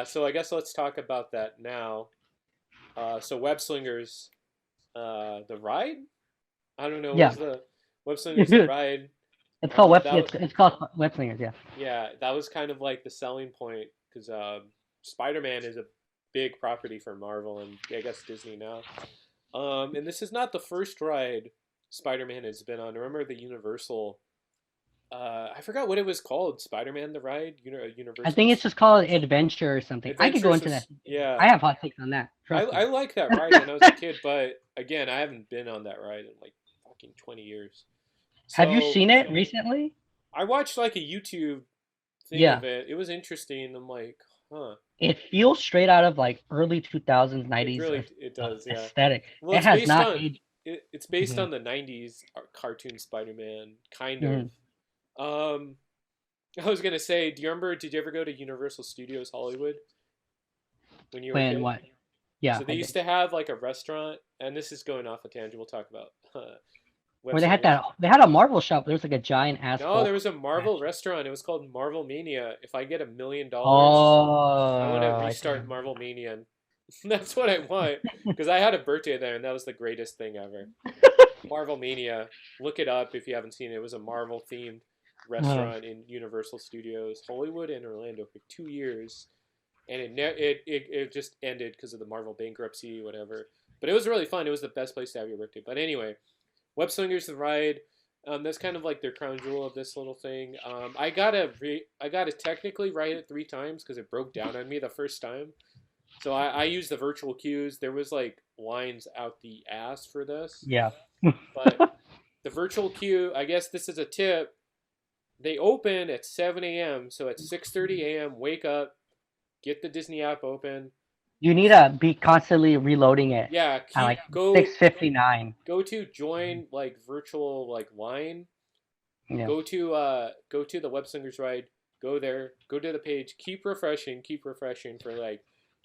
So I guess let's talk about that now. So Web Slingers, the ride? I don't know. What Yeah, was the Web Slingers the it's ride? called web. That It's called web slingers. Yeah. yeah, that was kind of like the selling point because Spider-Man is a big property for Marvel and I guess Disney now. And this is not the first ride Spider-Man has been on. Remember the Universal? I forgot what it was called. Spider-Man the ride, I Universal think it's just called Adventure or something. I could go Adventures into that. was yeah. I have hot takes on that. Trust I me. like that ride when I was a kid, but again, I haven't been on that ride in like fucking 20 years. Have you So seen it recently? I watched like a YouTube thing Yeah. of it. It was interesting. I'm like, huh. It feels straight out of like early 2000s, It 90s really it does, yeah. aesthetic. Well, It it's has based not on aged. it's based Hmm. on the '90s cartoon Spider-Man, kind of. Hmm. Um, I was gonna say, do you remember? Did you ever go to Universal Studios Hollywood when you were a When kid? what? Yeah, So they I used did. to have like a restaurant, and this is going off a tangent. We'll talk about web Where they had slingers. that. They had a Marvel shop. There was like a giant ass No, there Hulk was a Marvel statue. restaurant. It was called Marvel Mania. If I get $1 million, I want to Oh, I see. restart Marvel Mania. And that's what I want because I had a birthday there, and that was the greatest thing ever. Marvel Mania. Look it up if you haven't seen it. It was a Marvel themed Uh, restaurant in Universal Studios, Hollywood and Orlando for 2 years, and it just ended because of the Marvel bankruptcy, whatever. But it was really fun. It was the best place to have your birthday. But anyway, Web Slingers the ride. That's kind of like their crown jewel of this little thing. I gotta technically write it 3 times because it broke down on me the first time. So I used the virtual queues. There was like lines out the ass for this, yeah. but the virtual queue. I guess this is a tip. They open at 7 a.m. So at 6:30 a.m. Wake up, get the Disney app open. You need to be constantly reloading it Yeah, at like keep go 6:59. go to join like virtual like line. Yeah. Go to the Web Slingers ride. Go there. Go to the page. Keep refreshing for like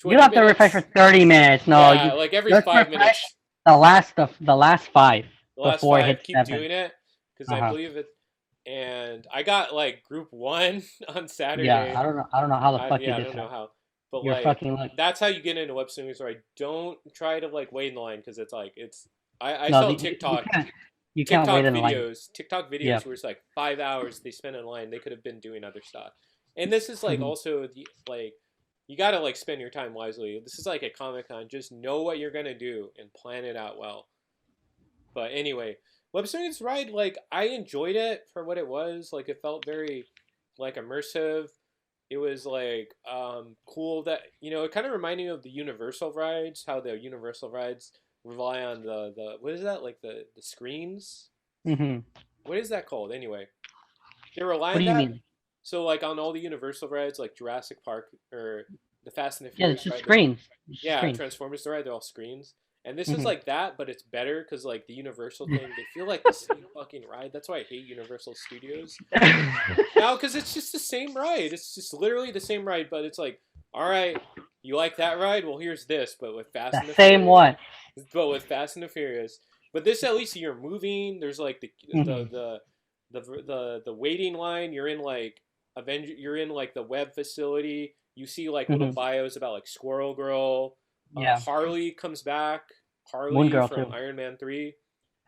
You don't 20 have to refresh for minutes. 30 minutes. No, Yeah, you like every just five refresh minutes. the last five The last before it five, hits keep 7. doing it because I Uh-huh. believe it. And I got like group one on Yeah, Saturday. I don't know how the fuck you Yeah, I did don't know that. how, but You're like fucking lucky. that's how you get into web slingers. Right? Don't try to like wait in the line because it's like it's. I No, saw you can't wait in line. TikTok Yeah. videos where it's like 5 hours they spend in line. They could have been doing other stuff. And this is like Mhm. also the like you gotta like spend your time wisely. This is like a Comic Con. Just know what you're gonna do and plan it out well. But anyway, Web Slingers Ride, like I enjoyed it for what it was. Like it felt very like immersive. It was like cool that it kind of reminded me of the Universal rides, how the Universal rides rely on the what is that, like the screens? Mhm. What is that called anyway? They rely What on do you that. mean? So like on all the Universal rides, like Jurassic Park or the Fast and the Yeah, it's Furious just ride, screens. It's just yeah, screens. Transformers the ride, they're all screens. And this is Mhm. like that, but it's better because like the Universal thing, they feel like the same fucking ride. That's why I hate Universal Studios. No, because it's just the same ride. It's just literally the same ride, but it's like, all right, you like that ride? Well, here's this, but with Fast The and the same Furious. one. But this at least you're moving. There's like Mhm. the waiting line. You're in like Avenger. You're in like the web facility. You see like little Mhm. bios about like Squirrel Girl. Yeah. Harley comes back. Moon Harley Girl from too. Iron Man 3.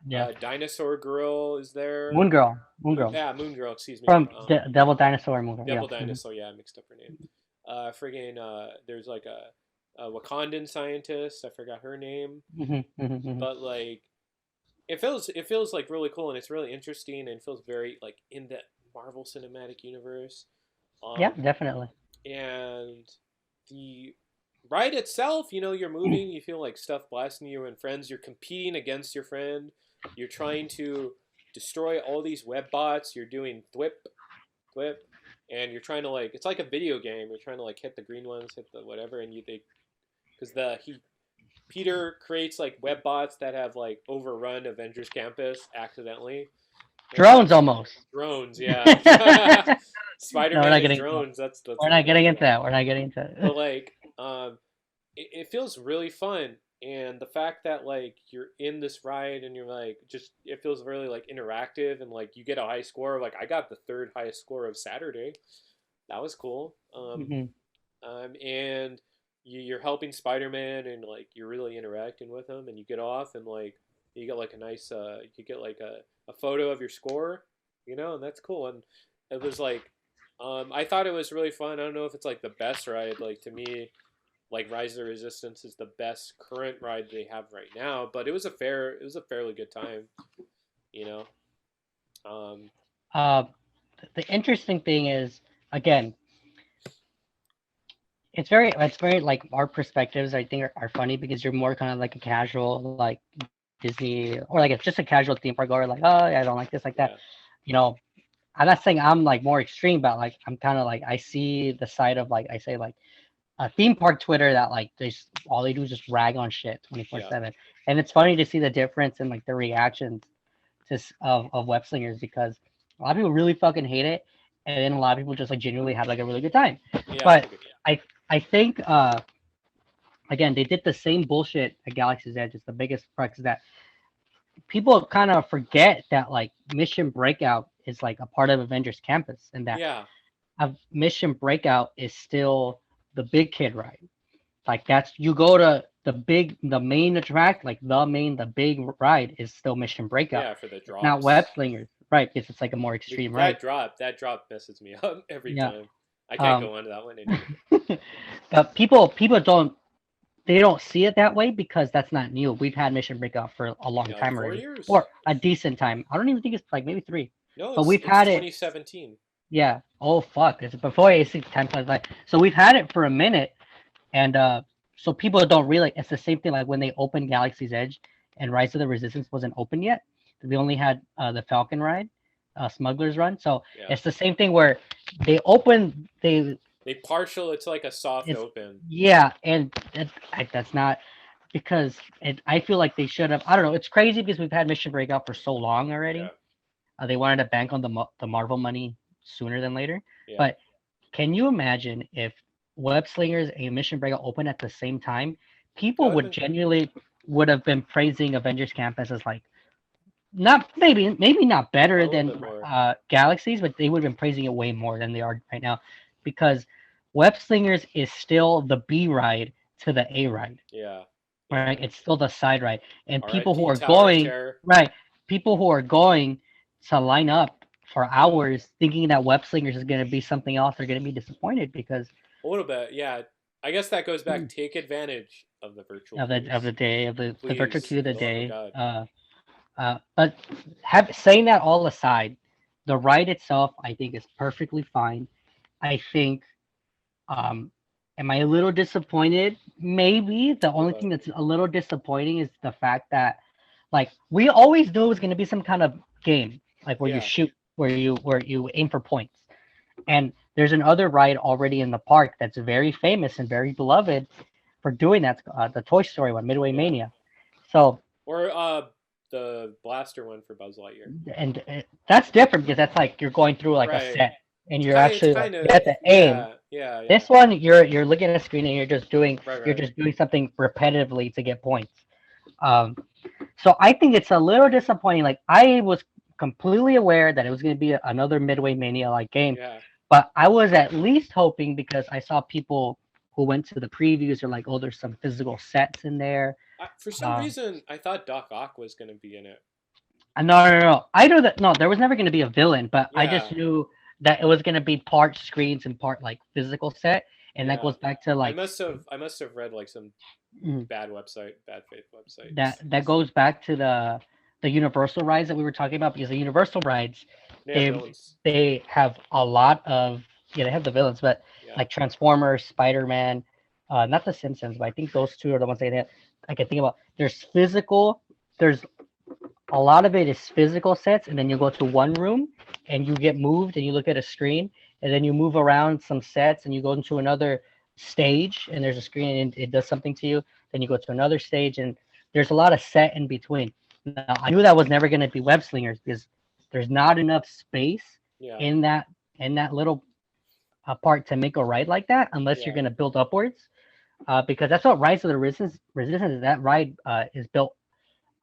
Yeah. Dinosaur Girl is there. Moon Girl. Moon Girl. Yeah, Moon Girl. Excuse me. From Devil Dinosaur Moon Girl. Yeah. Devil Mhm. Dinosaur. Yeah, I mixed up her name. There's like a Wakandan scientist. I forgot her name, Mhm. Mhm. Mhm. but like it feels like really cool and it's really interesting and feels very like in the Marvel Cinematic Universe. Yeah, Um, definitely. and the ride itself, you're moving. You feel like stuff blasting you and friends. You're competing against your friend. You're trying to destroy all these web bots. You're doing thwip, and you're trying to like it's like a video game. You're trying to like hit the green ones, hit the whatever, and you they because the he Peter creates like web bots that have like overrun Avengers Campus accidentally, and Drones like almost. drones, yeah. No, we're Spider-Man not is getting into that. drones. That's We're what not it is. getting into that. We're not getting into But it. like, it feels really fun, and the fact that like you're in this ride and you're like just it feels really like interactive and like you get a high score. Like I got the third highest score of Saturday. That was cool. Mhm. and you're helping Spider-Man, and like you're really interacting with him, and you get off, and like you get like a nice, you get like a photo of your score, and that's cool. And it was like, I thought it was really fun. I don't know if it's like the best ride. Like to me, like Rise of the Resistance is the best current ride they have right now, but it was a fairly good time, you know. Um, Uh, the interesting thing is, again, it's very like our perspectives I think are funny because you're more kind of like a casual like Disney or like it's just a casual theme park goer like oh yeah, I don't like this like that, yeah, you know. I'm not saying I'm like more extreme, but like I'm kind of like I see the side of like I say like a theme park Twitter that like all they do is just rag on shit yeah, 24/7, and it's funny to see the difference in like the reactions of web slingers because a lot of people really fucking hate it, and then a lot of people just like genuinely have like a really good time. yeah. It's a But good time. I I think again they did the same bullshit at Galaxy's Edge. It's the biggest crux is that people kind of forget that like Mission Breakout is like a part of Avengers Campus, and that Yeah, Mission Breakout is still the big kid ride. Like that's you go to the main attract, like the big ride is still Mission Breakout. yeah, for the It's not Web drops. Slingers, right? Because it's like a more extreme ride. That drop messes me up every Yeah. time. I can't Um, go on to that one anymore. but people don't see it that way because that's not new. We've had Mission Breakout for a long Yeah, like time four already, years. or a decent time. I don't even think it's like maybe 3, No, but it's we've it's had it. 2017. Yeah. Oh fuck! It's before AC 10.5. So we've had it for a minute, and so people don't really. It's the same thing like when they opened Galaxy's Edge and Rise of the Resistance wasn't open yet. We only had the Falcon ride, Smuggler's Run. So Yeah, it's the same thing where they open they it's like a soft it's open. yeah, and that's not because I feel like they should have. I don't know. It's crazy because we've had Mission Breakout for so long Yeah, already. They wanted to bank on the Marvel money sooner than later. yeah. But can you imagine if Web Slingers and Mission Breakout open at the same time? That People would have would been cool. genuinely would have been praising Avengers Campus as like not maybe not A better little than bit more. Galaxies, but they would have been praising it way more than they are right now because Web Slingers is still the B ride to the A ride, Yeah, right? yeah. It's still the side ride, and people who R.I.P. are Tower of going Terror. right, people who are going to line up for Yeah, hours thinking that Web Slingers is going to be something else, they're going to be disappointed because a little bit. Yeah, I guess that goes back. Take advantage of the virtual of the queues, day of the virtual please, queue of for the the love of day. God. But saying that all aside, the ride itself I think is perfectly fine. I think um, am I a little disappointed? Maybe the A little only bit. thing that's a little disappointing is the fact that like we always knew it was going to be some kind of game like where you Yeah, shoot where you aim for points. And there's another ride already in the park that's very famous and very beloved for doing that, the Toy Story one, Midway yeah. Mania. So, Or the blaster one for Buzz Lightyear. and that's different because that's like you're going through like a Right. set and you're It's actually like kind you of have to aim. yeah, yeah, yeah. This one you're looking at a screen and Right, you're right. just doing something repetitively to get points. Um, so I think it's a little disappointing. Like I was completely aware that it was going to be another Midway Mania like game, Yeah. but I was at least hoping because I saw people who went to the previews are like, oh, there's some physical sets in there. For some Um, reason, I thought Doc Ock was going to be in it. no, no, no. I know that no, there was never going to be a villain, but I just Yeah, knew that it was going to be part screens and part like physical set, and that yeah. goes back to like I must have read like some mm, bad faith that websites. that goes back to the Universal rides that we were talking about because the Universal rides They have they villains. they have a lot of yeah they have the villains, but Yeah, like Transformers, Spider Man, not the Simpsons, but I think those two are the ones that I can think about. There's a lot of it is physical sets, and then you go to one room and you get moved and you look at a screen, and then you move around some sets and you go into another stage and there's a screen and it does something to you. Then you go to another stage and there's a lot of set in between. Now I knew that was never going to be web slingers because there's not enough space yeah, in that little part to make a ride like that unless you're yeah, going to build upwards. Because that's what Rise of the Resistance is. That ride is built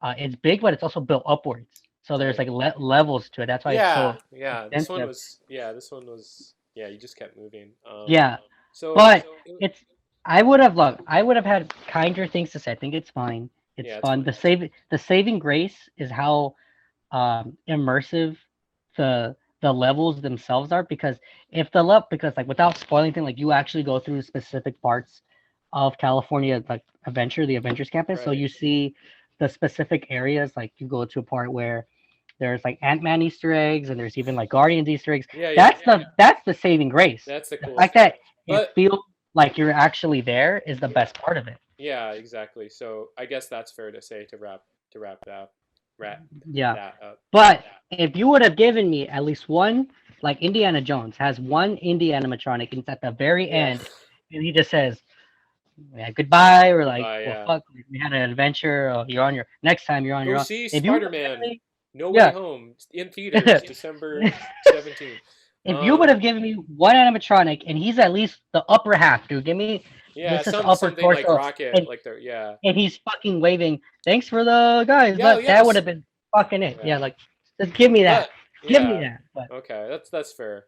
it's big, but it's also built upwards. So there's right. like levels to it. That's why it's Yeah, so yeah. This one extensive. was. Yeah, this one was. Yeah, you just kept moving. Yeah. So, But it, it's I would have loved. I would have had kinder things to say. I think it's fine. It's yeah, it's fun. fine. The saving grace is how immersive the levels themselves are, because if the level, because like without spoiling things, like you actually go through specific parts of California, like the Avengers Campus, so Right. you see the specific areas. Like you go to a part where there's like Ant-Man Easter eggs, and there's even like Guardians Easter eggs. Yeah, yeah. That's the saving grace. That's the The coolest fact part. that it But feels like you're actually there is the best part of it. yeah, exactly. So I guess that's fair to say to wrap Yeah. that up. But if you would have given me at least one, like Indiana Jones has one indie animatronic, and it's at the very Yeah. end, and he just says, yeah, goodbye, or like, Goodbye. well, Yeah. fuck, we had an adventure, or you're on your, next time you're on Go your own. see If you would have Spider-Man given me, No Way yeah, Home in theaters December 17th. if you would have given me one animatronic, and he's at least the upper half, dude, give me Yeah, this is upper something like torso, Rocket, like the yeah. and he's fucking waving, thanks for the guys, Yeah, that would yes. have been fucking it. Yeah. Yeah, like, just give me that. But Give me yeah. that. Okay, that's fair.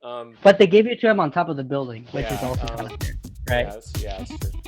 But they gave it to him on top of the building, which is Yeah, also kind of weird, yeah, right? that's true.